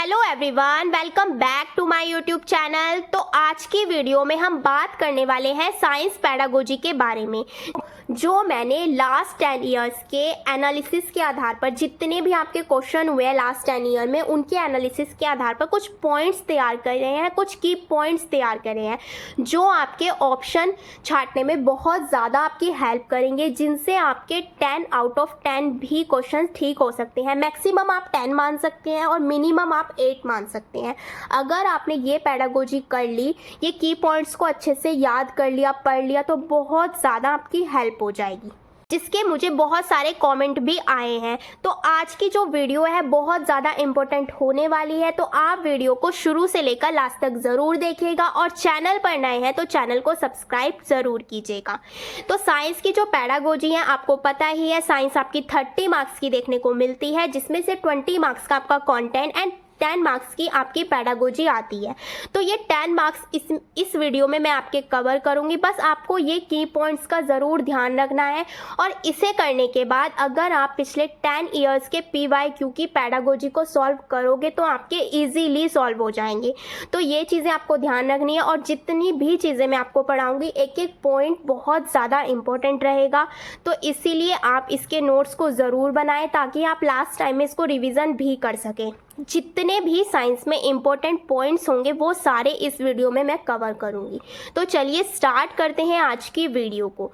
Hello everyone, welcome back to my YouTube channel. तो आज की वीडियो में हम बात करने वाले हैं साइंस पेडागोजी के बारे में, जो मैंने लास्ट 10 इयर्स के एनालिसिस के आधार पर जितने भी आपके क्वेश्चन हुए हैं लास्ट 10 ईयर में, उनके एनालिसिस के आधार पर कुछ पॉइंट्स तैयार कर रहे हैं, कुछ की पॉइंट्स तैयार कर रहे हैं जो आपके ऑप्शन छांटने में बहुत ज़्यादा आपकी हेल्प करेंगे, जिनसे आपके 10 आउट ऑफ 10 भी क्वेश्चन ठीक हो सकते हैं। मैक्सिमम आप 10 मान सकते हैं और मिनिमम आप 8 मान सकते हैं। अगर आपने ये पेडागोजी कर ली, ये की पॉइंट्स को अच्छे से याद कर लिया, पढ़ लिया, तो बहुत ज़्यादा आपकी हेल्प हो जाएगी, जिसके मुझे बहुत सारे कमेंट भी आए हैं। तो आज की जो वीडियो है बहुत ज़्यादा इम्पोर्टेंट होने वाली है, तो आप वीडियो को शुरू से लेकर लास्ट तक ज़रूर देखिएगा और चैनल पर नए हैं तो चैनल को सब्सक्राइब ज़रूर कीजिएगा। तो साइंस की जो पेडागोजी है, आपको पता ही है, साइंस आपकी 30 मार्क्स की देखने को मिलती है, जिसमें से 20 मार्क्स का आपका कंटेंट एंड 10 मार्क्स की आपकी पेडागोजी आती है। तो ये 10 मार्क्स इस वीडियो में मैं आपके कवर करूंगी। बस आपको ये की पॉइंट्स का ज़रूर ध्यान रखना है, और इसे करने के बाद अगर आप पिछले 10 इयर्स के PYQ की पेडागोजी को सॉल्व करोगे तो आपके इजीली सॉल्व हो जाएंगे। तो ये चीज़ें आपको ध्यान रखनी है, और जितनी भी चीज़ें मैं आपको पढ़ाऊँगी, एक एक पॉइंट बहुत ज़्यादा इंपॉर्टेंट रहेगा। तो इसीलिए आप इसके नोट्स को ज़रूर बनाएं, ताकि आप लास्ट टाइम में इसको रिविज़न भी कर सकें। जितने भी साइंस में इम्पोर्टेंट पॉइंट्स होंगे वो सारे इस वीडियो में मैं कवर करूंगी। तो चलिए स्टार्ट करते हैं आज की वीडियो को।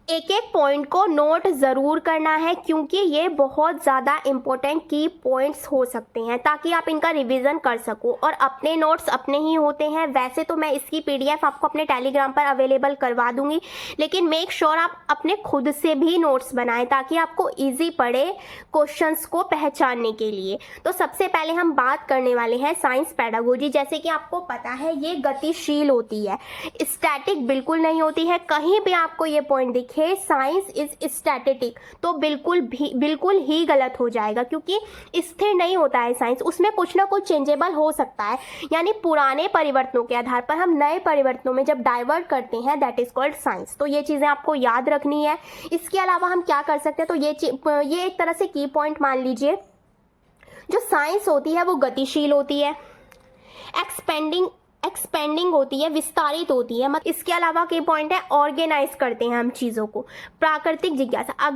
एक एक पॉइंट को नोट ज़रूर करना है, क्योंकि ये बहुत ज़्यादा इम्पोर्टेंट की पॉइंट्स हो सकते हैं, ताकि आप इनका रिवीजन कर सको। और अपने नोट्स अपने ही होते हैं। वैसे तो मैं इसकी PDF आपको अपने टेलीग्राम पर अवेलेबल करवा दूंगी, लेकिन मेक श्योर आप अपने खुद से भी नोट्स बनाएं, ताकि आपको ईजी पड़े क्वेश्चंस को पहचानने के लिए। तो सबसे पहले हम बात करने वाले हैं साइंस पेडागोजी। जैसे कि आपको पता है, ये गतिशील होती है, स्टैटिक बिल्कुल नहीं होती है। कहीं भी आपको ये पॉइंट दिखे साइंस इज स्टैटिक, तो बिल्कुल ही गलत हो जाएगा, क्योंकि स्थिर नहीं होता है साइंस। उसमें कुछ ना कुछ चेंजेबल हो सकता है, यानी पुराने परिवर्तनों के आधार पर हम नए परिवर्तनों में जब डाइवर्ट करते हैं, दैट इज कॉल्ड साइंस। तो ये चीज़ें आपको याद रखनी है। इसके अलावा हम क्या कर सकते हैं, तो ये एक तरह से की पॉइंट मान लीजिए। जो साइंस होती है वो गतिशील होती है, एक्सपेंडिंग होती है, विस्तारित होती है। इसके अलावा के पॉइंट है, ऑर्गेनाइज करते हैं हम चीज़ों को, प्राकृतिक जिज्ञासा,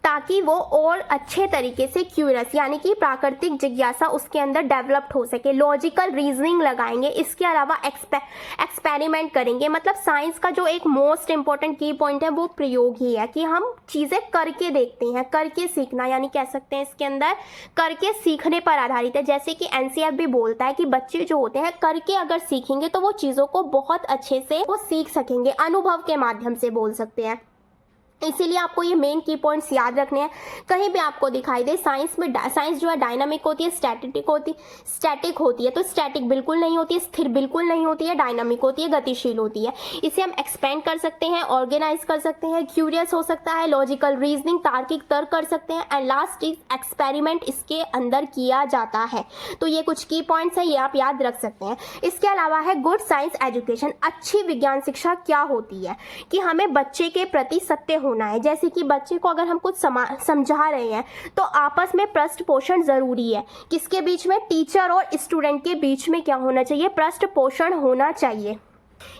ताकि वो और अच्छे तरीके से क्यूरियस, यानी कि प्राकृतिक जिज्ञासा उसके अंदर डेवलप्ड हो सके। लॉजिकल रीजनिंग लगाएंगे। इसके अलावा एक्सपेरिमेंट करेंगे। मतलब साइंस का जो एक मोस्ट इंपॉर्टेंट की पॉइंट है वो प्रयोग ही है, कि हम चीज़ें करके देखते हैं, करके सीखना, यानी कह सकते हैं इसके अंदर करके सीखने पर आधारित है। जैसे कि NCF भी बोलता है कि बच्चे जो होते हैं करके अगर सीखेंगे तो वो चीज़ों को बहुत अच्छे से वो सीख सकेंगे, अनुभव के माध्यम से बोल सकते हैं। इसीलिए आपको ये मेन की पॉइंट्स याद रखने हैं। कहीं भी आपको दिखाई दे साइंस जो है डायनामिक होती है, स्टैटिक होती है। तो स्टैटिक बिल्कुल नहीं होती है, स्थिर बिल्कुल नहीं होती है, डायनामिक होती है, गतिशील होती है। इसे हम एक्सपेंड कर सकते हैं, ऑर्गेनाइज कर सकते हैं, क्यूरियस हो सकता है, लॉजिकल रीजनिंग, तार्किक तर्क कर सकते हैं, एंड लास्ट इज एक्सपेरिमेंट इसके अंदर किया जाता है। तो ये कुछ की पॉइंट्स हैं, ये आप याद रख सकते हैं। इसके अलावा है गुड साइंस एजुकेशन। अच्छी विज्ञान शिक्षा क्या होती है, कि हमें बच्चे के प्रति सत्य होना है। जैसे कि बच्चे को अगर हम कुछ समझा रहे हैं तो आपस में पृष्ठ पोषण जरूरी है। किसके बीच में, टीचर और स्टूडेंट के बीच में क्या होना चाहिए, पृष्ठ पोषण होना चाहिए।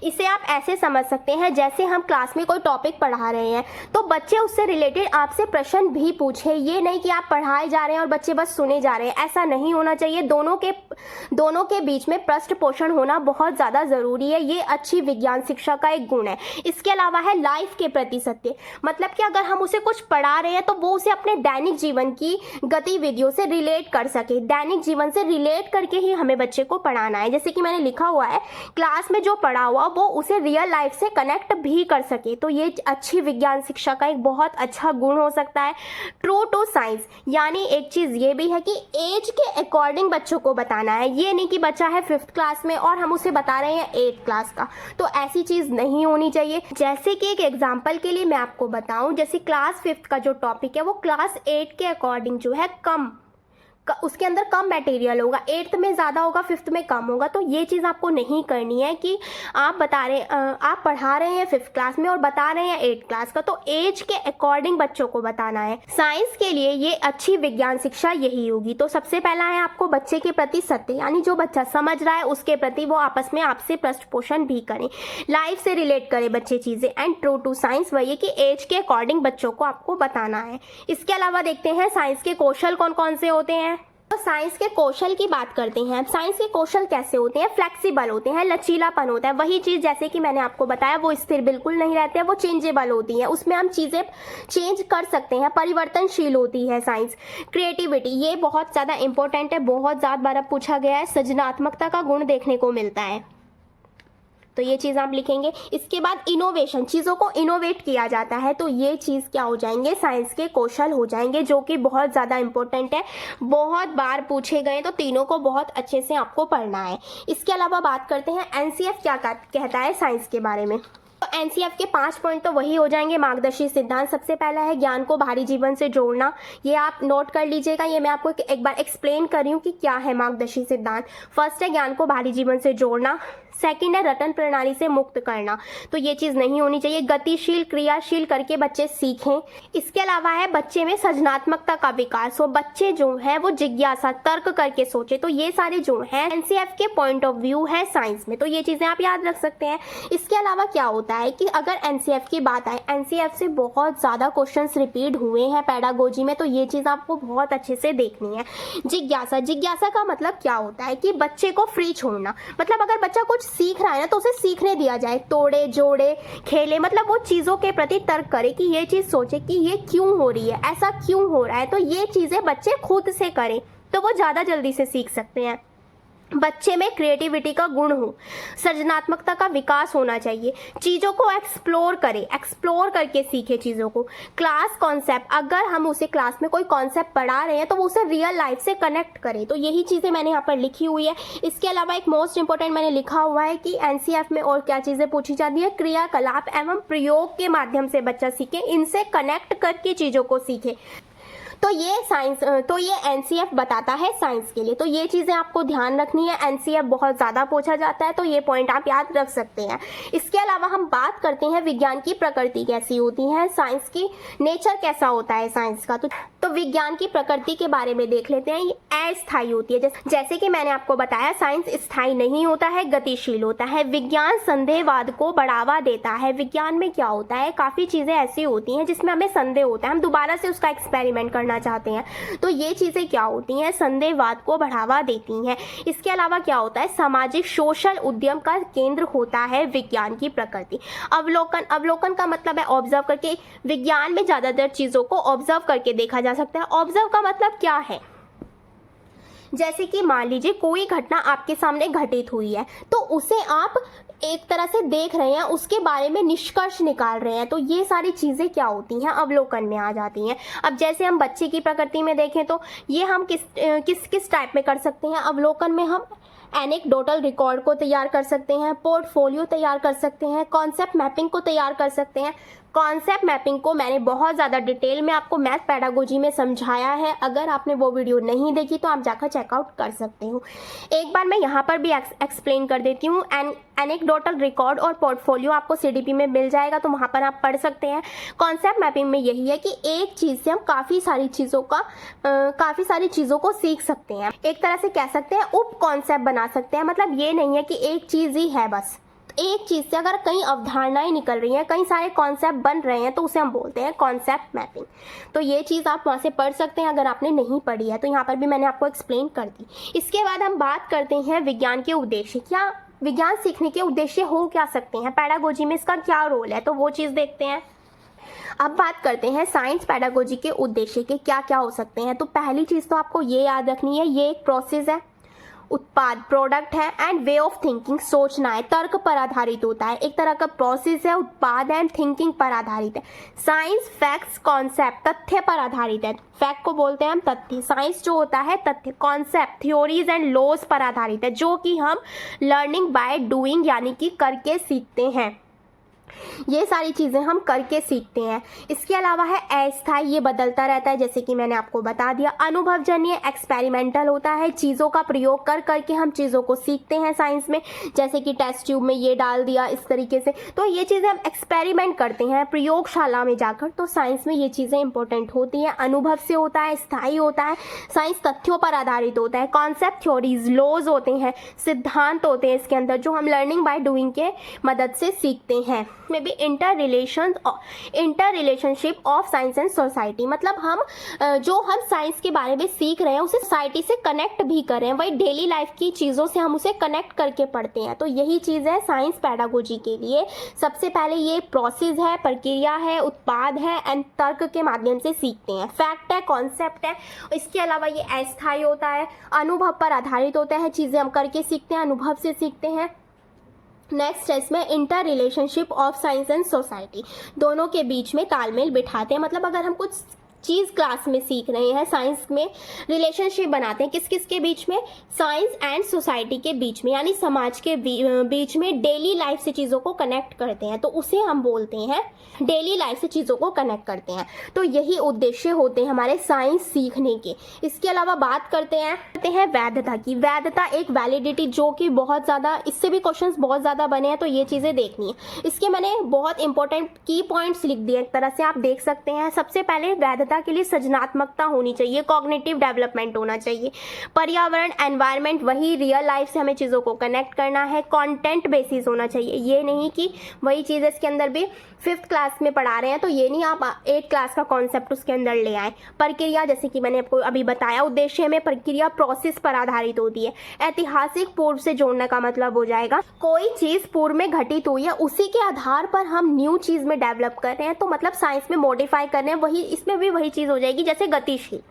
इसे आप ऐसे समझ सकते हैं, जैसे हम क्लास में कोई टॉपिक पढ़ा रहे हैं तो बच्चे उससे रिलेटेड आपसे प्रश्न भी पूछे। ये नहीं कि आप पढ़ाए जा रहे हैं और बच्चे बस सुने जा रहे हैं, ऐसा नहीं होना चाहिए। दोनों के बीच में पृष्ठ पोषण होना बहुत ज़्यादा ज़रूरी है। ये अच्छी विज्ञान शिक्षा का एक गुण है। इसके अलावा है लाइफ के प्रति सत्य। मतलब कि अगर हम उसे कुछ पढ़ा रहे हैं तो वो उसे अपने दैनिक जीवन की गतिविधियों से रिलेट कर सके। दैनिक जीवन से रिलेट करके ही हमें बच्चे को पढ़ाना है। जैसे कि मैंने लिखा हुआ है, क्लास में जो पढ़ा हुआ वो उसे रियल लाइफ से कनेक्ट भी कर सके। तो ये अच्छी विज्ञान शिक्षा का एक बहुत अच्छा गुण हो सकता है। ट्रू टू साइंस, यानी एक चीज़ ये भी है कि एज के अकॉर्डिंग बच्चों को बताना है। ये नहीं कि बच्चा है 5th क्लास में और हम उसे बता रहे हैं 8th क्लास का, तो ऐसी चीज़ नहीं होनी चाहिए। जैसे कि एक एग्जाम्पल के लिए मैं आपको बताऊं, जैसे क्लास 5th का जो टॉपिक है वो क्लास 8 के अकॉर्डिंग जो है उसके अंदर कम मटेरियल होगा, 8th में ज़्यादा होगा, 5th में कम होगा। तो ये चीज़ आपको नहीं करनी है कि आप आप पढ़ा रहे हैं 5th क्लास में और बता रहे हैं 8th क्लास का, तो एज के अकॉर्डिंग बच्चों को बताना है। साइंस के लिए ये अच्छी विज्ञान शिक्षा यही होगी। तो सबसे पहला है आपको बच्चे के प्रति सत्य, यानी जो बच्चा समझ रहा है उसके प्रति वो आपस में आपसे प्रश्न पोषण भी करें, लाइफ से रिलेट करें बच्चे चीज़ें। एंड ट्रू टू साइंस वही है कि एज के अकॉर्डिंग बच्चों को आपको बताना है। इसके अलावा देखते हैं साइंस के कौशल कौन कौन से होते हैं। तो साइंस के कौशल की बात करते हैं। साइंस के कौशल कैसे होते हैं? फ्लेक्सिबल होते हैं, लचीलापन होता है। वही चीज़ जैसे कि मैंने आपको बताया वो स्थिर बिल्कुल नहीं रहते हैं, वो चेंजेबल होती हैं, उसमें हम चीज़ें चेंज कर सकते हैं, परिवर्तनशील होती है साइंस। क्रिएटिविटी, ये बहुत ज़्यादा इंपॉर्टेंट है, बहुत ज़्यादा बार पूछा गया है। सृजनात्मकता का गुण देखने को मिलता है, तो ये चीज़ आप लिखेंगे। इसके बाद इनोवेशन, चीज़ों को इनोवेट किया जाता है, तो ये चीज़ क्या हो जाएंगे? साइंस के कौशल हो जाएंगे, जो कि बहुत ज़्यादा इंपॉर्टेंट है, बहुत बार पूछे गए, तो तीनों को बहुत अच्छे से आपको पढ़ना है। इसके अलावा बात करते हैं एनसीएफ क्या कहता है साइंस के बारे में। तो एनसीएफ के 5 पॉइंट तो वही हो जाएंगे। मार्गदर्शी सिद्धांत सबसे पहला है ज्ञान को बाहरी जीवन से जोड़ना, ये आप नोट कर लीजिएगा। ये मैं आपको एक बार एक्सप्लेन कर रही हूँ कि क्या है मार्गदर्शी सिद्धांत। फर्स्ट है ज्ञान को बाहरी जीवन से जोड़ना, सेकंड है रटन प्रणाली से मुक्त करना, तो ये चीज़ नहीं होनी चाहिए। गतिशील क्रियाशील करके बच्चे सीखें। इसके अलावा है बच्चे में सृजनात्मकता का विकास हो, बच्चे जो है वो जिज्ञासा तर्क करके सोचे। तो ये सारे जो हैं एनसीएफ के पॉइंट ऑफ व्यू है साइंस में, तो ये चीज़ें आप याद रख सकते हैं। इसके अलावा क्या होता है कि अगर एनसीएफ की बात आए, एनसीएफ से बहुत ज़्यादा क्वेश्चंस रिपीट हुए हैं पेडागोजी में, तो ये चीज़ आपको बहुत अच्छे से देखनी है। जिज्ञासा, जिज्ञासा का मतलब क्या होता है कि बच्चे को फ्री छोड़ना, मतलब अगर बच्चा कुछ सीख रहा है ना तो उसे सीखने दिया जाए, तोड़े जोड़े खेले, मतलब वो चीज़ों के प्रति तर्क करे कि ये चीज़ सोचे कि ये क्यों हो रही है, ऐसा क्यों हो रहा है, तो ये चीज़ें बच्चे खुद से करें तो वो ज़्यादा जल्दी से सीख सकते हैं। बच्चे में क्रिएटिविटी का गुण हो, सृजनात्मकता का विकास होना चाहिए, चीज़ों को एक्सप्लोर करे, एक्सप्लोर करके सीखे चीज़ों को। क्लास कॉन्सेप्ट, अगर हम उसे क्लास में कोई कॉन्सेप्ट पढ़ा रहे हैं तो वो उसे रियल लाइफ से कनेक्ट करें, तो यही चीज़ें मैंने यहाँ पर लिखी हुई है। इसके अलावा एक मोस्ट इंपॉर्टेंट मैंने लिखा हुआ है कि एनसीएफ में और क्या चीज़ें पूछी जाती है, क्रियाकलाप एवं प्रयोग के माध्यम से बच्चा सीखे, इनसे कनेक्ट करके चीज़ों को सीखे। तो ये एनसीएफ बताता है साइंस के लिए, तो ये चीज़ें आपको ध्यान रखनी है। एनसीएफ बहुत ज़्यादा पूछा जाता है, तो ये पॉइंट आप याद रख सकते हैं। इसके अलावा हम बात करते हैं विज्ञान की प्रकृति कैसी होती है, साइंस की नेचर कैसा होता है साइंस का। तो विज्ञान की प्रकृति के बारे में देख लेते हैं। ये अस्थायी होती है, जैसे कि मैंने आपको बताया साइंस स्थायी नहीं होता है, गतिशील होता है। विज्ञान संदेहवाद को बढ़ावा देता है। विज्ञान में क्या होता है, काफ़ी चीज़ें ऐसी होती हैं जिसमें हमें संदेह होता है, हम दोबारा से उसका एक्सपेरिमेंट करना चाहते हैं, तो ये चीज़ें क्या होती हैं, संदेहवाद को बढ़ावा देती हैं। इसके अलावा क्या होता है, सामाजिक सोशल उद्यम का केंद्र होता है विज्ञान की प्रकृति। अवलोकन, अवलोकन का मतलब है ऑब्जर्व करके। विज्ञान में ज़्यादातर चीज़ों को ऑब्जर्व करके देखा जा सकता है। ऑब्जर्व का मतलब क्या है, जैसे कि मान लीजिए कोई घटना आपके सामने घटित हुई है, तो उसे आप एक तरह से देख रहे हैं, उसके बारे में निष्कर्ष निकाल रहे हैं, तो ये सारी चीज़ें क्या होती हैं, अवलोकन में आ जाती हैं। अब जैसे हम बच्चे की प्रकृति में देखें तो ये हम किस टाइप में कर सकते हैं, अवलोकन में हम एनेक्डोटल रिकॉर्ड को तैयार कर सकते हैं, पोर्टफोलियो तैयार कर सकते हैं, कॉन्सेप्ट मैपिंग को तैयार कर सकते हैं। कॉन्सेप्ट मैपिंग को मैंने बहुत ज़्यादा डिटेल में आपको मैथ पेडागोजी में समझाया है, अगर आपने वो वीडियो नहीं देखी तो आप जाकर चेकआउट कर सकते हो। एक बार मैं यहाँ पर भी एक्सप्लेन कर देती हूँ। एनेक्डोटल रिकॉर्ड और पोर्टफोलियो आपको सीडीपी में मिल जाएगा, तो वहाँ पर आप पढ़ सकते हैं। कॉन्सेप्ट मैपिंग में यही है कि एक चीज़ से हम काफ़ी सारी चीज़ों को सीख सकते हैं, एक तरह से कह सकते हैं उप कॉन्सेप्ट बना सकते हैं। मतलब ये नहीं है कि एक चीज़ ही है बस, एक चीज़ से अगर कई अवधारणाएं निकल रही हैं, कई सारे कॉन्सेप्ट बन रहे हैं, तो उसे हम बोलते हैं कॉन्सेप्ट मैपिंग। तो ये चीज़ आप वहाँ से पढ़ सकते हैं अगर आपने नहीं पढ़ी है, तो यहाँ पर भी मैंने आपको एक्सप्लेन कर दी। इसके बाद हम बात करते हैं विज्ञान के उद्देश्य। क्या विज्ञान सीखने के उद्देश्य हो क्या सकते हैं, पेडागोजी में इसका क्या रोल है, तो वो चीज़ देखते हैं। अब बात करते हैं साइंस पेडागोजी के उद्देश्य के क्या क्या हो सकते हैं। तो पहली चीज़ तो आपको ये याद रखनी है, ये एक प्रोसेस है, उत्पाद प्रोडक्ट है, एंड वे ऑफ थिंकिंग सोचना है, तर्क पर आधारित होता है, एक तरह का प्रोसेस है, उत्पाद है, एंड थिंकिंग पर आधारित है। साइंस फैक्ट्स कॉन्सेप्ट तथ्य पर आधारित है, फैक्ट को बोलते हैं हम तथ्य, साइंस जो होता है तथ्य, कॉन्सेप्ट थ्योरीज एंड लॉज पर आधारित है, जो कि हम लर्निंग बाय डूइंग यानी कि करके सीखते हैं। ये सारी चीज़ें हम करके सीखते हैं। इसके अलावा है अस्थायी, ये बदलता रहता है, जैसे कि मैंने आपको बता दिया। अनुभवजन्य एक्सपेरिमेंटल होता है, चीज़ों का प्रयोग कर करके हम चीज़ों को सीखते हैं साइंस में, जैसे कि टेस्ट ट्यूब में ये डाल दिया इस तरीके से, तो ये चीज़ें हम एक्सपेरिमेंट करते हैं प्रयोगशाला में जाकर, तो साइंस में ये चीज़ें इंपॉर्टेंट होती हैं। अनुभव से होता है, स्थायी होता है, साइंस तथ्यों पर आधारित होता है, कॉन्सेप्ट थ्योरीज लॉज होते हैं, सिद्धांत होते हैं इसके अंदर, जो हम लर्निंग बाय डूइंग के मदद से सीखते हैं। में भी inter relationship of science and society, मतलब हम जो हम साइंस के बारे में सीख रहे हैं उसे सोसाइटी से कनेक्ट भी कर रहे हैं, वही डेली लाइफ की चीज़ों से हम उसे कनेक्ट करके पढ़ते हैं। तो यही चीज़ है साइंस पैडागोजी के लिए। सबसे पहले ये प्रोसेस है, प्रक्रिया है, उत्पाद है एंड तर्क के माध्यम से सीखते हैं। फैक्ट है, कॉन्सेप्ट है। इसके अलावा ये अस्थायी होता है, अनुभव पर आधारित होता है, चीज़ें हम करके सीखते हैं, अनुभव से सीखते हैं। नेक्स्ट है इसमें inter relationship of science and society, दोनों के बीच में तालमेल बिठाते हैं। मतलब अगर हम कुछ चीज़ क्लास में सीख रहे हैं, साइंस में रिलेशनशिप बनाते हैं किस किस के बीच में, साइंस एंड सोसाइटी के बीच में, यानी समाज के बीच में डेली लाइफ से चीज़ों को कनेक्ट करते हैं, तो उसे हम बोलते हैं डेली लाइफ से चीज़ों को कनेक्ट करते हैं। तो यही उद्देश्य होते हैं हमारे साइंस सीखने के। इसके अलावा बात करते हैं वैधता की। वैधता एक वैलिडिटी, जो कि बहुत ज़्यादा, इससे भी क्वेश्चंस बहुत ज़्यादा बने हैं, तो ये चीज़ें देखनी है। इसके मैंने बहुत इंपॉर्टेंट की पॉइंट्स लिख दिए, एक तरह से आप देख सकते हैं। सबसे पहले वैधता के लिए सृजनात्मकता होनी चाहिए, कॉग्निटिव डेवलपमेंट होना चाहिए, पर्यावरण एनवायरनमेंट, वही रियल लाइफ से हमें चीज़ों को कनेक्ट करना है, कंटेंट बेसिस होना चाहिए। ये नहीं कि वही चीज़ इसके अंदर भी 5th क्लास में पढ़ा रहे हैं, तो ये नहीं आप 8th क्लास का कॉन्सेप्ट उसके अंदर ले आए। प्रक्रिया, जैसे कि मैंने आपको अभी बताया, उद्देश्य में प्रक्रिया प्रोसेस पर आधारित होती है। ऐतिहासिक पूर्व से जोड़ने का मतलब हो जाएगा कोई चीज़ पूर्व में घटित हुई है, उसी के आधार पर हम न्यू चीज़ में डेवलप कर रहे हैं, तो मतलब साइंस में मॉडिफाई कर रहे हैं, वही इसमें भी वही चीज़ हो जाएगी। जैसे गतिशील,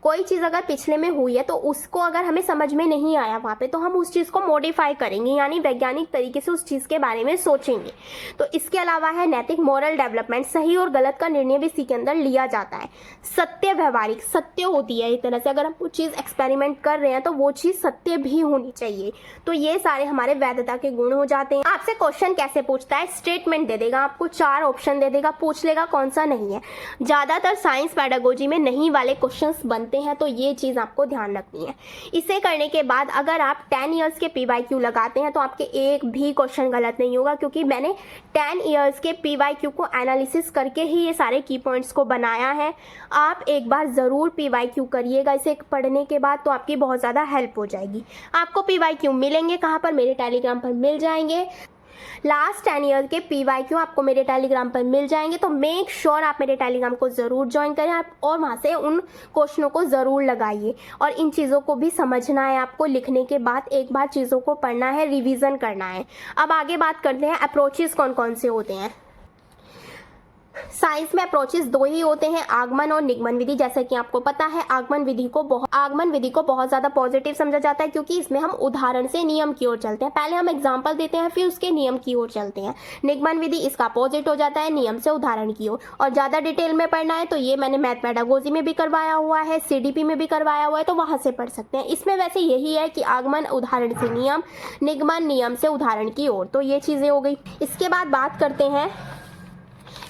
कोई चीज़ अगर पिछले में हुई है तो उसको अगर हमें समझ में नहीं आया वहाँ पे, तो हम उस चीज़ को मॉडिफाई करेंगे, यानी वैज्ञानिक तरीके से उस चीज़ के बारे में सोचेंगे। तो इसके अलावा है नैतिक मॉरल डेवलपमेंट, सही और गलत का निर्णय भी इसी के अंदर लिया जाता है। सत्य, व्यवहारिक, सत्य होती है एक तरह से, अगर हम कुछ चीज़ एक्सपेरिमेंट कर रहे हैं तो वो चीज़ सत्य भी होनी चाहिए। तो ये सारे हमारे वैधता के गुण हो जाते हैं। आपसे क्वेश्चन कैसे पूछता है, स्टेटमेंट दे देगा, आपको 4 ऑप्शन दे देगा, पूछ लेगा कौन सा नहीं है। ज़्यादातर साइंस पैडागोजी में नहीं वाले क्वेश्चंस बनते हैं, तो ये चीज़ आपको ध्यान रखनी है। इसे करने के बाद अगर आप 10 इयर्स के PYQ लगाते हैं तो आपके एक भी क्वेश्चन गलत नहीं होगा, क्योंकि मैंने 10 इयर्स के PYQ को एनालिसिस करके ही ये सारे की पॉइंट्स को बनाया है। आप एक बार ज़रूर PYQ करिएगा इसे पढ़ने के बाद, तो आपकी बहुत ज़्यादा हेल्प हो जाएगी। आपको PYQ मिलेंगे कहाँ पर, मेरे टेलीग्राम पर मिल जाएंगे। लास्ट 10 ईयर के PYQ आपको मेरे टेलीग्राम पर मिल जाएंगे, तो मेक श्योर आप मेरे टेलीग्राम को ज़रूर ज्वाइन करें आप, और वहाँ से उन क्वेश्चनों को ज़रूर लगाइए। और इन चीज़ों को भी समझना है आपको, लिखने के बाद एक बार चीज़ों को पढ़ना है, रिवीजन करना है। अब आगे बात करते हैं अप्रोचेस कौन कौन से होते हैं। साइंस में अप्रोचेस 2 ही होते हैं, आगमन और निगमन विधि। जैसा कि आपको पता है आगमन विधि को बहुत ज़्यादा पॉजिटिव समझा जाता है, क्योंकि इसमें हम उदाहरण से नियम की ओर चलते हैं। पहले हम एग्जाम्पल देते हैं, फिर उसके नियम की ओर चलते हैं। निगमन विधि इसका अपोजिट हो जाता है, नियम से उदाहरण की ओर। और ज़्यादा डिटेल में पढ़ना है तो ये मैंने मैथ पैडागोजी में भी करवाया हुआ है, CDP में भी करवाया हुआ है, तो वहाँ से पढ़ सकते हैं। इसमें वैसे यही है कि आगमन उदाहरण से नियम, निगमन नियम से उदाहरण की ओर, तो ये चीज़ें हो गई। इसके बाद बात करते हैं,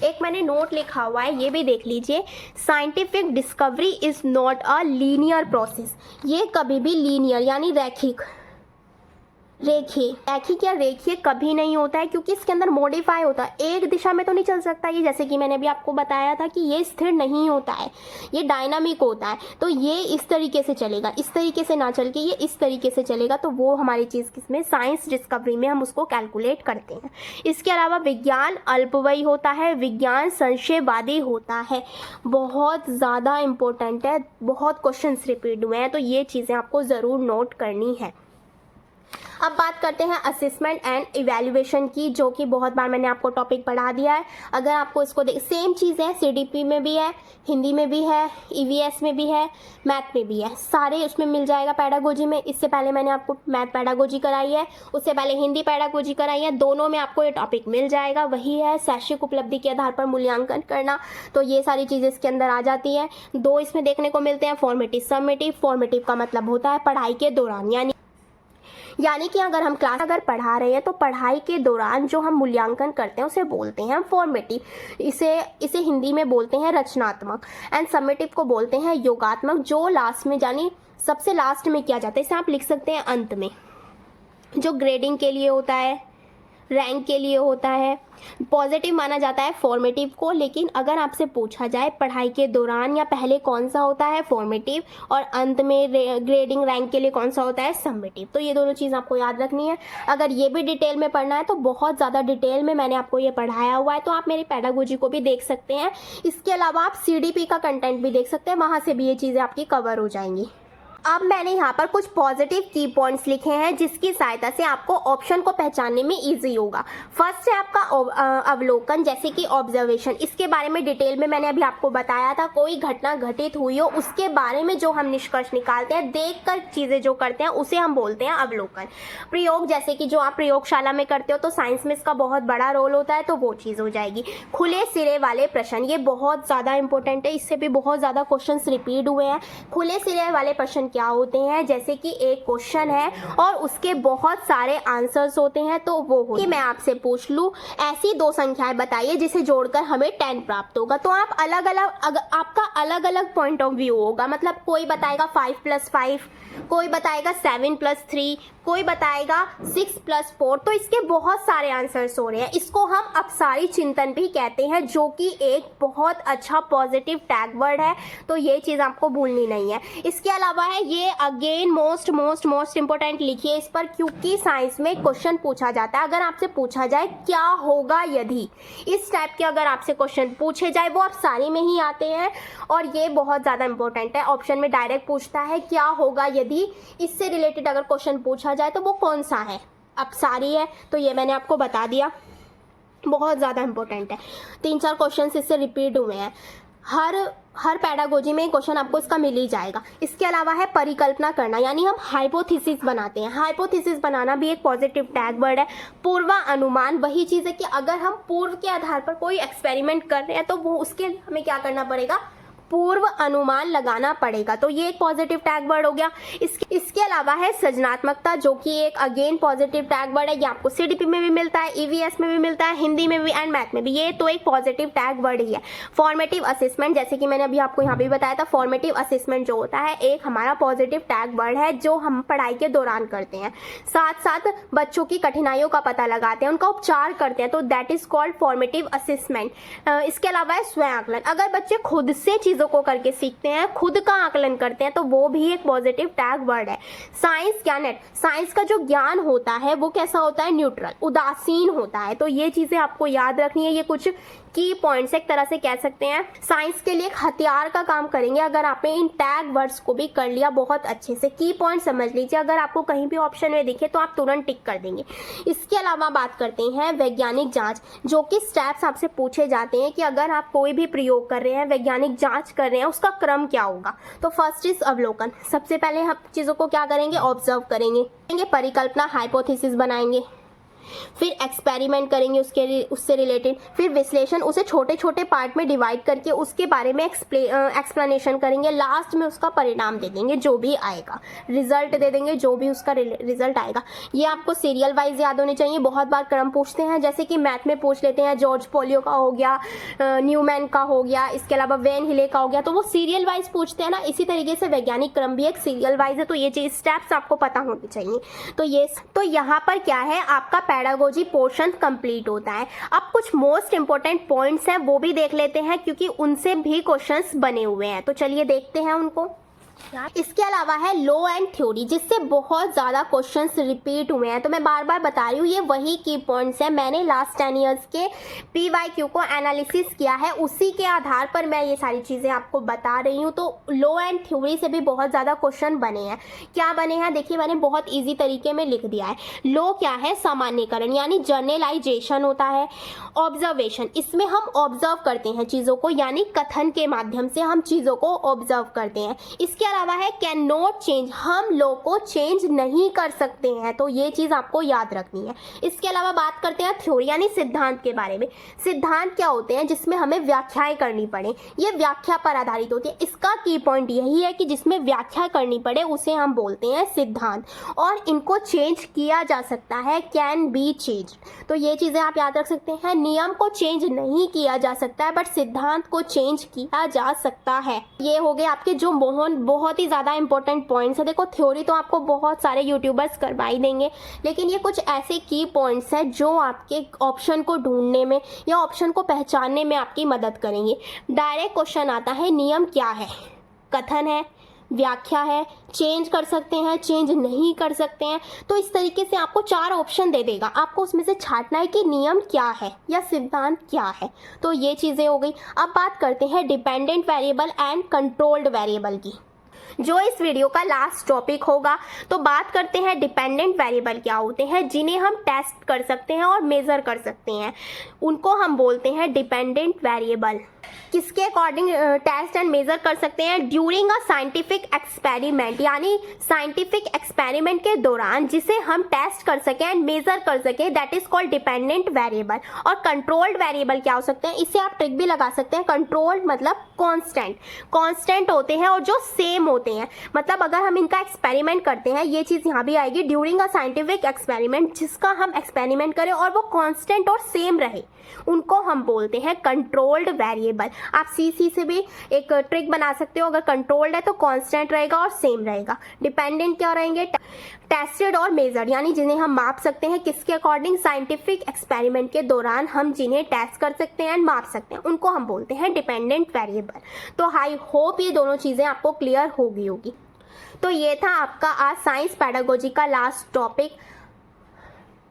एक मैंने नोट लिखा हुआ है, ये भी देख लीजिए। Scientific discovery is not a linear process, ये कभी भी लीनियर यानी रैखिक या रेखीय कभी नहीं होता है, क्योंकि इसके अंदर मॉडिफाई होता है। एक दिशा में तो नहीं चल सकता ये, जैसे कि मैंने अभी आपको बताया था कि ये स्थिर नहीं होता है, ये डायनामिक होता है। तो ये इस तरीके से चलेगा, इस तरीके से ना चल के ये इस तरीके से चलेगा, तो वो हमारी चीज़ किसमें, साइंस डिस्कवरी में हम उसको कैलकुलेट करते हैं। इसके अलावा विज्ञान अल्पवयी होता है, विज्ञान संशयवादी होता है, बहुत ज़्यादा इंपॉर्टेंट है, बहुत क्वेश्चन रिपीट हुए हैं, तो ये चीज़ें आपको ज़रूर नोट करनी है। अब बात करते हैं असेसमेंट एंड इवैल्यूएशन की, जो कि बहुत बार मैंने आपको टॉपिक पढ़ा दिया है। अगर आपको इसको सेम चीज़ है, CDP में भी है, हिंदी में भी है, EVS में भी है, मैथ में भी है, सारे उसमें मिल जाएगा पैडागोजी में। इससे पहले मैंने आपको मैथ पैडागोजी कराई है, उससे पहले हिंदी पैडागोजी कराई है, दोनों में आपको ये टॉपिक मिल जाएगा। वही है शैक्षिक उपलब्धि के आधार पर मूल्यांकन करना, तो ये सारी चीज़ें इसके अंदर आ जाती हैं। 2 इसमें देखने को मिलते हैं, फॉर्मेटिव, समेटिव। फॉर्मेटिव का मतलब होता है पढ़ाई के दौरान, यानी कि अगर हम क्लास अगर पढ़ा रहे हैं तो पढ़ाई के दौरान जो हम मूल्यांकन करते हैं उसे बोलते हैं हम फॉर्मेटिव। इसे हिंदी में बोलते हैं रचनात्मक। एंड समेटिव को बोलते हैं योगात्मक, जो लास्ट में यानी सबसे लास्ट में किया जाता है। इसे आप लिख सकते हैं अंत में, जो ग्रेडिंग के लिए होता है, रैंक के लिए होता है। पॉजिटिव माना जाता है फॉर्मेटिव को, लेकिन अगर आपसे पूछा जाए पढ़ाई के दौरान या पहले कौन सा होता है फॉर्मेटिव, और अंत में ग्रेडिंग रैंक के लिए कौन सा होता है समेटिव। तो ये दोनों चीज़ आपको याद रखनी है। अगर ये भी डिटेल में पढ़ना है तो बहुत ज़्यादा डिटेल में मैंने आपको ये पढ़ाया हुआ है, तो आप मेरी पेडागोजी को भी देख सकते हैं। इसके अलावा आप CDP का कंटेंट भी देख सकते हैं, वहाँ से भी ये चीज़ें आपकी कवर हो जाएंगी। अब मैंने यहाँ पर कुछ पॉजिटिव की पॉइंट्स लिखे हैं जिसकी सहायता से आपको ऑप्शन को पहचानने में इजी होगा। फर्स्ट है आपका अवलोकन, जैसे कि ऑब्जर्वेशन। इसके बारे में डिटेल में मैंने अभी आपको बताया था। कोई घटना घटित हुई हो उसके बारे में जो हम निष्कर्ष निकालते हैं, देख कर चीज़ें जो करते हैं उसे हम बोलते हैं अवलोकन। प्रयोग, जैसे कि जो आप प्रयोगशाला में करते हो तो साइंस में इसका बहुत बड़ा रोल होता है, तो वो चीज़ हो जाएगी। खुले सिरे वाले प्रश्न, ये बहुत ज़्यादा इंपॉर्टेंट है, इससे भी बहुत ज़्यादा क्वेश्चन रिपीट हुए हैं। खुले सिरे वाले प्रश्न क्या होते हैं, जैसे कि एक क्वेश्चन है और उसके बहुत सारे आंसर्स होते हैं, तो वो हो कि मैं आपसे पूछ लूं ऐसी दो संख्याएं बताइए जिसे जोड़कर हमें 10 प्राप्त होगा। तो आप आपका अलग अलग पॉइंट ऑफ व्यू होगा। मतलब कोई बताएगा 5 + 5, कोई बताएगा 7 + 3, कोई बताएगा 6 + 4। तो इसके बहुत सारे आंसर्स हो रहे हैं। इसको हम अपसारी चिंतन भी कहते हैं, जो कि एक बहुत अच्छा पॉजिटिव टैग वर्ड है, तो ये चीज़ आपको भूलनी नहीं है। इसके अलावा है ये अगेन मोस्ट इंपॉर्टेंट लिखिए इस पर, क्योंकि साइंस में क्वेश्चन पूछा जाता है। अगर आपसे पूछा जाए क्या होगा यदि, इस टाइप के अगर आपसे क्वेश्चन पूछे जाए वो अपसारी में ही आते हैं, और ये बहुत ज़्यादा इंपॉर्टेंट है। ऑप्शन में डायरेक्ट पूछता है क्या होगा यदि, इससे रिलेटेड अगर क्वेश्चन पूछा जाए तो वो कौन सा है, अपसारी है। तो ये मैंने आपको बता दिया, बहुत ज़्यादा इंपॉर्टेंट है। 3-4 क्वेश्चन इससे रिपीट हुए हैं। हर पेडागोजी में क्वेश्चन आपको इसका मिल ही जाएगा। इसके अलावा है परिकल्पना करना, यानी हम हाइपोथेसिस बनाते हैं। हाइपोथेसिस बनाना भी एक पॉजिटिव टैग वर्ड है। पूर्वानुमान वही चीज़ है कि अगर हम पूर्व के आधार पर कोई एक्सपेरिमेंट कर रहे हैं तो वो उसके हमें क्या करना पड़ेगा, पूर्व अनुमान लगाना पड़ेगा। तो ये एक पॉजिटिव टैग वर्ड हो गया। इसके अलावा है सृजनात्मकता, जो कि एक अगेन पॉजिटिव टैग वर्ड है। ये आपको CDP में भी मिलता है, EVS में भी मिलता है, हिंदी में भी एंड मैथ में भी। ये तो एक पॉजिटिव टैग वर्ड ही है। फॉर्मेटिव असेसमेंट, जैसे कि मैंने अभी आपको यहाँ भी बताया था, फॉर्मेटिव असेसमेंट जो होता है एक हमारा पॉजिटिव टैग वर्ड है, जो हम पढ़ाई के दौरान करते हैं। साथ साथ बच्चों की कठिनाइयों का पता लगाते हैं, उनका उपचार करते हैं, तो that is called formative assessment. इसके अलावा है स्वयं आकलन। अगर बच्चे खुद से चीज़ों को करके सीखते हैं, खुद का आकलन करते हैं, तो वो भी एक पॉजिटिव टैग वर्ड है। साइंस ज्ञानेट, साइंस का जो ज्ञान होता है वो कैसा होता है, न्यूट्रल, उदासीन होता है। तो ये चीजें आपको याद रखनी है। ये कुछ की पॉइंट्स एक तरह से कह सकते हैं साइंस के लिए एक हथियार का काम करेंगे। अगर आपने इन टैग वर्ड्स को भी कर लिया बहुत अच्छे से, की पॉइंट समझ लीजिए, अगर आपको कहीं भी ऑप्शन में दिखे तो आप तुरंत टिक कर देंगे। इसके अलावा बात करते हैं वैज्ञानिक जांच, जो कि स्टेप्स आपसे पूछे जाते हैं कि अगर आप कोई भी प्रयोग कर रहे हैं, वैज्ञानिक जांच कर रहे हैं, उसका क्रम क्या होगा। तो फर्स्ट इज अवलोकन। सबसे पहले हम चीज़ों को क्या करेंगे, ऑब्जर्व करेंगे, परिकल्पना हाइपोथेसिस बनाएंगे, फिर एक्सपेरिमेंट करेंगे उससे रिलेटेड, फिर विश्लेषण, उसे छोटे छोटे पार्ट में डिवाइड करके उसके बारे में एक्सप्लेनेशन करेंगे, लास्ट में उसका परिणाम दे देंगे, जो भी आएगा रिजल्ट दे देंगे, जो भी उसका रिजल्ट आएगा। ये आपको सीरियल वाइज याद होने चाहिए। बहुत बार क्रम पूछते हैं, जैसे कि मैथ में पूछ लेते हैं, जॉर्ज पोलियो का हो गया, न्यूमैन का हो गया, इसके अलावा वेन हिले का हो गया, तो वो सीरियल वाइज पूछते हैं ना। इसी तरीके से वैज्ञानिक क्रम भी एक सीरियल वाइज है, तो ये चीज स्टेप्स आपको पता होनी चाहिए। तो यहाँ पर क्या है, आपका पेडागोजी पोर्शन कंप्लीट होता है। अब कुछ मोस्ट इंपोर्टेंट पॉइंट्स हैं वो भी देख लेते हैं, क्योंकि उनसे भी क्वेश्चंस बने हुए हैं। तो चलिए देखते हैं उनको। इसके अलावा है लॉ एंड थ्योरी, जिससे बहुत ज़्यादा क्वेश्चंस रिपीट हुए हैं। तो मैं बार बार बता रही हूँ, ये वही की पॉइंट्स है। मैंने लास्ट 10 ईयर्स के PYQ को एनालिसिस किया है, उसी के आधार पर मैं ये सारी चीज़ें आपको बता रही हूँ। तो लॉ एंड थ्योरी से भी बहुत ज़्यादा क्वेश्चन बने हैं। क्या बने हैं देखिए, मैंने बहुत ईजी तरीके में लिख दिया है। लॉ क्या है, सामान्यकरण यानी जनरलाइजेशन होता है। ऑब्जर्वेशन, इसमें हम ऑब्जर्व करते हैं चीज़ों को, यानी कथन के माध्यम से हम चीज़ों को ऑब्जर्व करते हैं। इसके इसके अलावा है कैन नॉट चेंज, हम लोग को चेंज नहीं कर सकते हैं, तो ये चीज़ आपको याद रखनी है। इसके अलावा बात करते हैं थ्योरी यानी सिद्धांत के बारे में। सिद्धांत क्या होते हैं? जिसमें हमें व्याख्याएं करनी पड़े, ये व्याख्या पर आधारित होती है। इसका की पॉइंट यही है कि जिसमें व्याख्या करनी पड़े उसे हम बोलते हैं सिद्धांत, और इनको चेंज किया जा सकता है, कैन बी चेंज। तो ये चीज़ें आप याद रख सकते हैं। नियम को चेंज नहीं किया जा सकता है बट सिद्धांत को चेंज किया जा सकता है। ये हो गए आपके जो बहुत ही ज़्यादा इंपॉर्टेंट पॉइंट्स है। देखो थ्योरी तो आपको बहुत सारे यूट्यूबर्स करवा ही देंगे, लेकिन ये कुछ ऐसे की पॉइंट्स हैं जो आपके ऑप्शन को ढूंढने में या ऑप्शन को पहचानने में आपकी मदद करेंगे। डायरेक्ट क्वेश्चन आता है नियम क्या है? कथन है, व्याख्या है, चेंज कर सकते हैं, चेंज नहीं कर सकते हैं। तो इस तरीके से आपको 4 ऑप्शन दे देगा, आपको उसमें से छांटना है कि नियम क्या है या सिद्धांत क्या है। तो ये चीज़ें हो गई। अब बात करते हैं dependent variable and controlled variable की, जो इस वीडियो का लास्ट टॉपिक होगा। तो बात करते हैं डिपेंडेंट वेरिएबल क्या होते हैं, जिन्हें हम टेस्ट कर सकते हैं और मेज़र कर सकते हैं, उनको हम बोलते हैं डिपेंडेंट वेरिएबल। किसके अकॉर्डिंग टेस्ट एंड मेजर कर सकते हैं? ड्यूरिंग अ साइंटिफिक एक्सपेरिमेंट, यानी साइंटिफिक एक्सपेरिमेंट के दौरान जिसे हम टेस्ट कर सकें एंड मेजर कर सकें, that is called dependent variable. और कंट्रोल्ड वेरिएबल क्या हो सकते हैं? इससे आप ट्रिक भी लगा सकते हैं। कंट्रोल्ड मतलब कांस्टेंट होते हैं और जो सेम होते हैं। मतलब अगर हम इनका एक्सपेरिमेंट करते हैं, ये चीज़ यहाँ भी आएगी, ड्यूरिंग अ साइंटिफिक एक्सपेरिमेंट, जिसका हम एक्सपेरिमेंट करें और वो कांस्टेंट और सेम रहे, उनको हम बोलते हैं कंट्रोल्ड वेरिएबल। आप सी से भी एक ट्रिक बना सकते हो। अगर कंट्रोल्ड है तो कांस्टेंट रहेगा और सेम रहेगा। डिपेंडेंट क्या रहेंगे? टेस्टेड और मेजर्ड, यानी जिन्हें हम माप सकते हैं किसके अकॉर्डिंग? साइंटिफिक एक्सपेरिमेंट के दौरान हम जिन्हें टेस्ट कर सकते हैं एंड माप सकते हैं, उनको हम बोलते हैं डिपेंडेंट वेरिएबल। तो आई होप ये दोनों चीज़ें आपको क्लियर होगी। तो ये था आपका आज साइंस पेडागोजी का लास्ट टॉपिक।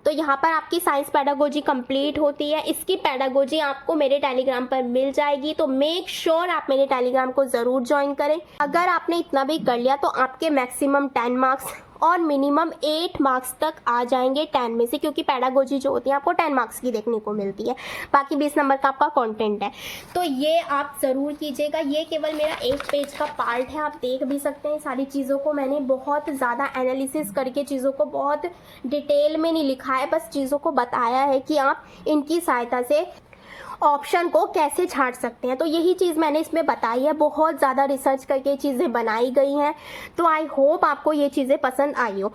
तो यहाँ पर आपकी साइंस पेडागोजी कंप्लीट होती है। इसकी पेडागोजी आपको मेरे टेलीग्राम पर मिल जाएगी, तो मेक श्योर आप मेरे टेलीग्राम को ज़रूर ज्वाइन करें। अगर आपने इतना भी कर लिया तो आपके मैक्सिमम 10 मार्क्स और मिनिमम 8 मार्क्स तक आ जाएंगे 10 में से, क्योंकि पेडागोजी जो होती है आपको 10 मार्क्स की देखने को मिलती है, बाकी 20 नंबर का आपका कंटेंट है। तो ये आप ज़रूर कीजिएगा। ये केवल मेरा 1 पेज का पार्ट है, आप देख भी सकते हैं सारी चीज़ों को। मैंने बहुत ज़्यादा एनालिसिस करके चीज़ों को बहुत डिटेल में नहीं लिखा है, बस चीज़ों को बताया है कि आप इनकी सहायता से ऑप्शन को कैसे छांट सकते हैं। तो यही चीज़ मैंने इसमें बताई है, बहुत ज़्यादा रिसर्च करके चीज़ें बनाई गई हैं। तो आई होप आपको ये चीज़ें पसंद आई हो।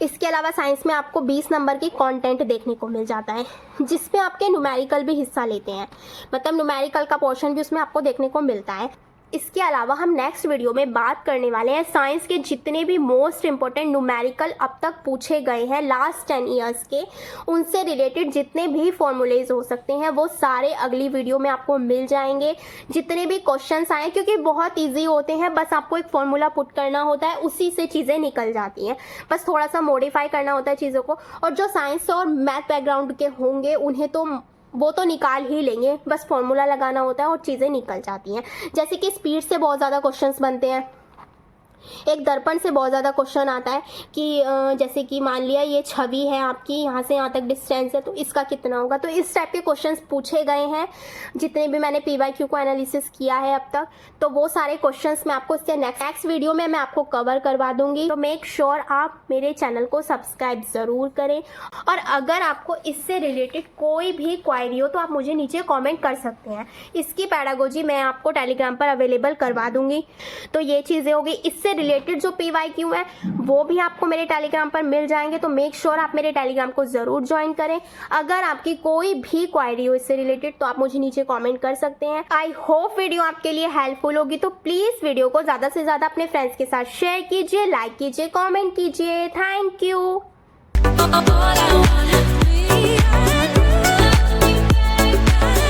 इसके अलावा साइंस में आपको 20 नंबर की कंटेंट देखने को मिल जाता है, जिसमें आपके न्यूमेरिकल भी हिस्सा लेते हैं, मतलब न्यूमेरिकल का पोर्शन भी उसमें आपको देखने को मिलता है। इसके अलावा हम नेक्स्ट वीडियो में बात करने वाले हैं साइंस के जितने भी मोस्ट इम्पोर्टेंट न्यूमेरिकल अब तक पूछे गए हैं लास्ट 10 ईयर्स के, उनसे रिलेटेड जितने भी फॉर्मूलेज हो सकते हैं वो सारे अगली वीडियो में आपको मिल जाएंगे। जितने भी क्वेश्चंस आए, क्योंकि बहुत ईजी होते हैं, बस आपको एक फॉर्मूला पुट करना होता है, उसी से चीज़ें निकल जाती हैं। बस थोड़ा सा मॉडिफाई करना होता है चीज़ों को। और जो साइंस और मैथ बैकग्राउंड के होंगे उन्हें तो वो तो निकाल ही लेंगे, बस फॉर्मूला लगाना होता है और चीज़ें निकल जाती हैं। जैसे कि स्पीड से बहुत ज़्यादा क्वेश्चंस बनते हैं, एक दर्पण से बहुत ज़्यादा क्वेश्चन आता है कि जैसे कि मान लिया ये छवि है आपकी, यहाँ से यहाँ तक डिस्टेंस है, तो इसका कितना होगा। तो इस टाइप के क्वेश्चंस पूछे गए हैं जितने भी मैंने PYQ को एनालिसिस किया है अब तक। तो वो सारे क्वेश्चंस मैं आपको इससे नेक्स्ट वीडियो में मैं आपको कवर करवा दूंगी। तो मेक श्योर आप मेरे चैनल को सब्सक्राइब ज़रूर करें। और अगर आपको इससे रिलेटेड कोई भी क्वायरी हो तो आप मुझे नीचे कॉमेंट कर सकते हैं। इसकी पैडागोजी मैं आपको टेलीग्राम पर अवेलेबल करवा दूंगी। तो ये चीज़ें हो गई। इससे रिलेटेड जो PYQ है वो भी आपको मेरे टेलीग्राम पर मिल जाएंगे। तो मेक श्योर आप मेरे टेलीग्राम को ज़रूर ज्वाइन करें। अगर आपकी कोई भी क्वायरी हो इससे रिलेटेड तो आप मुझे नीचे कमेंट कर सकते हैं। आई होप वीडियो आपके लिए हेल्पफुल होगी। तो प्लीज़ वीडियो को ज़्यादा से ज़्यादा अपने फ्रेंड्स के साथ शेयर कीजिए, लाइक कीजिए, कॉमेंट कीजिए। Thank you.